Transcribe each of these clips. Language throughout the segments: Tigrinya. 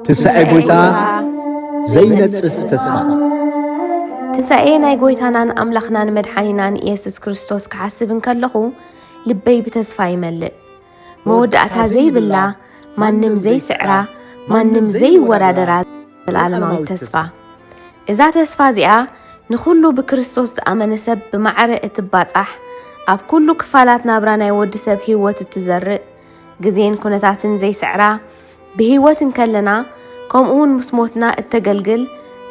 ትንሣኤ ጎይታ ዘይነጽፍ ተስፋ ትንሣኤ ናይ ጎይታናን ኣምላኽናን መድሓኒናን ኢየሱስ ክርስቶስ ክሓስብ እንከለኹ ልበይ ብተስፋ ይመልእ። መወዳእታ ዘይብላ ማንም ዘይስዕራ ማንም ዘይወዳደራ ዘላለማዊ ተስፋ። እዛ ተስፋ እዚኣ ንኹሉ ብክርስቶስ ዝኣመነ ሰብ ብማዕረ እትባጻሕ ኣብ ኩሉ ክፋላት ናብራ ናይ ወዲ ሰብ ህይወት እትዘርእ ግዜን ኩነታትን ዘይስዕራ ብህይወት እንከለና ከምኡውን ምስ ሞትና እተገልግል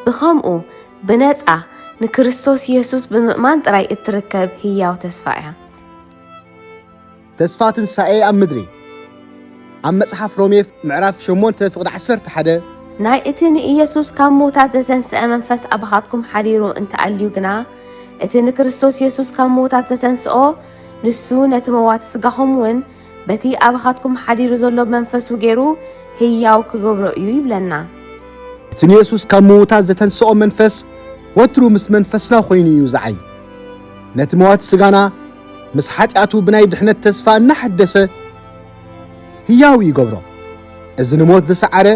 ብኸምኡ ብነፃ ንክርስቶስ ኢየሱስ ብምእማን ጥራይ እትርከብ ህያው ተስፋ እያ። ተስፋ ትንሣኤ ኣብ ምድሪ ኣብ መጽሓፍ ሮሜ ምዕራፍ 8 ፍቕዲ 11 ናይ እቲ ንኢየሱስ ካብ ሞታት ዘተንስአ መንፈስ ኣባኻትኩም ሓዲሩ እንተኣልዩ ግና እቲ ንክርስቶስ ኢየሱስ ካብ ሞታት ዘተንስኦ ንሱ ነቲ መዋቲ ስጋኹም እውን በቲ ኣባኻትኩም ሓዲሩ ዘሎ መንፈሱ ገይሩ ህያው ክገብሮ እዩ ይብለና። እቲ ንኢየሱስ ካብ ሞታት ዘተንስኦ መንፈስ ወትሩ ምስ መንፈስና ኮይኑ እዩ ዝዓይ ነቲ መዋቲ ስጋና ምስ ሓጢኣቱ ብናይ ድሕነት ተስፋ እናሐደሰ ህያው ይገብሮ። እዚ ንሞት ዘሰዓረ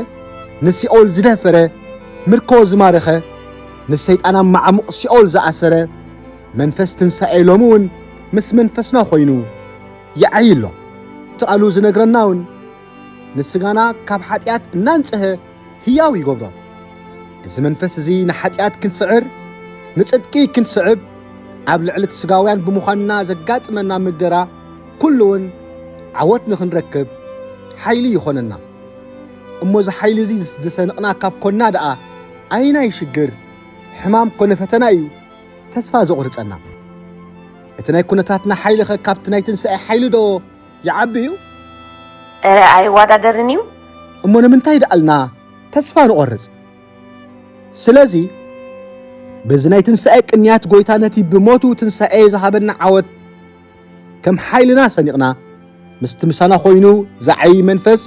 ንሲኦል ዝደፈረ ምርኮ ዝማረኸ ንሰይጣን ኣብ ማዕሙቕ ሲኦል ዝኣሰረ መንፈስ ትንሣኤ ሎሚ እውን ምስ መንፈስና ኮይኑ ይዓይሎ። ትቃሉ ዝነግረና እውን ንስጋና ካብ ሓጢኣት እናንጽሐ ህያው ይገብሮ። እዚ መንፈስ እዚ ንሓጢኣት ክንስዕር ንጽድቂ ክንስዕብ ኣብ ልዕሊ ስጋውያን ብምዃንና ዘጋጥመና ምገራ ኩሉ እውን ዓወት ንኽንረክብ ሓይሊ ይኾነና እሞ እዚ ሓይሊ እዚ ዝሰንቕና ካብ ኮና ደኣ ኣይና ይሽግር ሕማም ኮነ ፈተና እዩ ተስፋ ዘቑርፀና። እቲ ናይ ኩነታትና ሓይሊ ኸ ካብቲ ናይ ትንሣኤ ሓይሊ ዶ ይዓቢ እዩ? ኣይወዳደርን እዩ። እሞ ንምንታይ ደኣልና ተስፋ ንቖርፅ? ስለዚ በዚ ናይ ትንሣኤ ቅንያት ጎይታ ነቲ ብሞቱ ትንሣኤ ዝሃበና ዓወት ከም ሓይልና ሰኒቕና ምስቲ ምሳና ኮይኑ ዝዓይ መንፈስ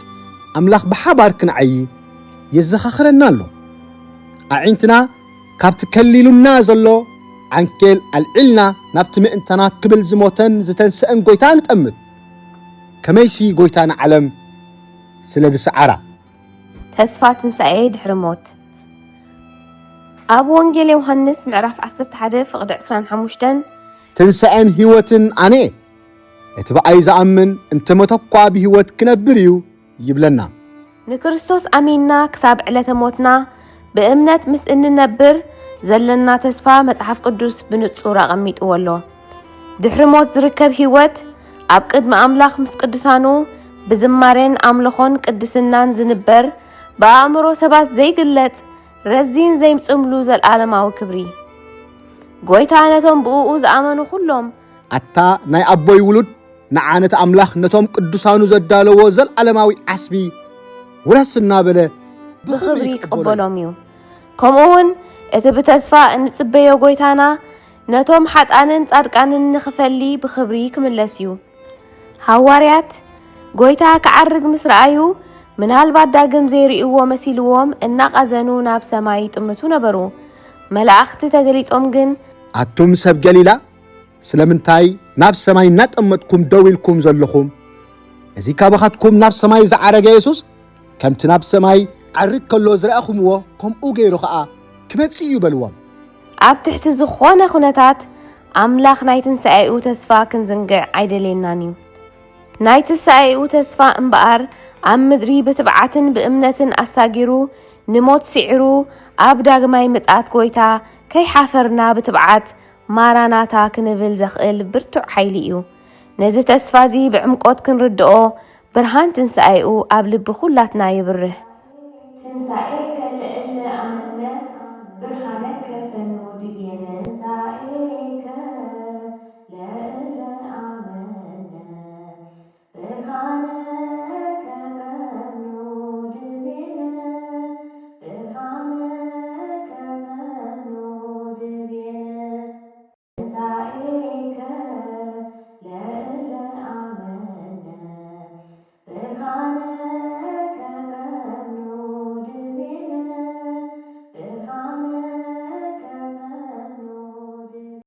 ኣምላኽ ብሓባር ክንዓይ የዘኻኽረና ኣሎ። ኣዒንትና ካብቲ ከሊሉና ዘሎ ዓንኬል ኣልዒልና ናብቲ ምእንተና ክብል ዝሞተን ዝተንስአን ጎይታ ንጠምት። ከመይሲ ጎይታ ንዓለም ስለ ዝሰዓራ ተስፋ ትንሣኤ ድሕሪ ሞት ኣብ ወንጌል ዮሐንስ ምዕራፍ 11 ፍቕዲ 25 ትንሣኤን ህይወትን ኣነ እቲ በኣይ ዝኣምን እንተሞተ እኳ ብህይወት ክነብር እዩ ይብለና። ንክርስቶስ ኣሚንና ክሳብ ዕለተ ሞትና ብእምነት ምስ እንነብር ዘለና ተስፋ መጽሓፍ ቅዱስ ብንጹር ኣቐሚጥዎ ኣሎ። ድሕሪ ሞት ዝርከብ ህይወት ኣብ ቅድሚ ኣምላኽ ምስ ቅዱሳኑ ብዝማሬን ኣምልኾን ቅድስናን ዝንበር ብኣእምሮ ሰባት ዘይግለጽ ረዚን ዘይምጽምሉ ዘለዓለማዊ ክብሪ ጎይታ ነቶም ብእኡ ዝኣመኑ ኩሎም ኣታ ናይ ኣቦይ ውሉድ ንዓነት ኣምላኽ ነቶም ቅዱሳኑ ዘዳለዎ ዘለዓለማዊ ዓስቢ ውረስ እናበለ ብኽብሪ ይቅበሎም እዩ። ከምኡውን እቲ ብተስፋ እንጽበዮ ጎይታና ነቶም ሓጣንን ጻድቃንን ንኽፈሊ ብኽብሪ ክምለስ እዩ። ሃዋርያት ጎይታ ክዓርግ ምስ ረኣዩ ምናልባት ዳግም ዘይርእይዎ መሲልዎም እናቓዘኑ ናብ ሰማይ ይጥምቱ ነበሩ። መላእኽቲ ተገሊጾም ግን ኣቱም ሰብ ገሊላ ስለምንታይ ናብ ሰማይ እናጠመጥኩም ደው ኢልኩም ዘለኹም? እዚ ካባኻትኩም ናብ ሰማይ ዝዓረገ ኢየሱስ ከምቲ ናብ ሰማይ ዓርግ ከሎ ዝረኣኹምዎ ከምኡ ገይሩ ኸዓ ክመጽእ እዩ በልዎም። ኣብ ትሕቲ ዝኾነ ኩነታት ኣምላኽ ናይ ትንሣኤኡ ተስፋ ክንዝንግዕ ኣይደልየናን እዩ። ናይ ትንሣኤኡ ተስፋ እምበኣር ኣብ ምድሪ ብትብዓትን ብእምነትን ኣሳጊሩ ንሞት ሲዒሩ ኣብ ዳግማይ ምጽኣት ጎይታ ከይሓፈርና ብትብዓት ማራናታ ክንብል ዘኽእል ብርቱዕ ሓይሊ እዩ። ነዚ ተስፋ እዚ ብዕምቆት ክንርድኦ ብርሃን ትንሣኤኡ ኣብ ልቢ ኩላትና ይብርህ። ትንሣኤ ከልዕለ ኣመነ ብርሃን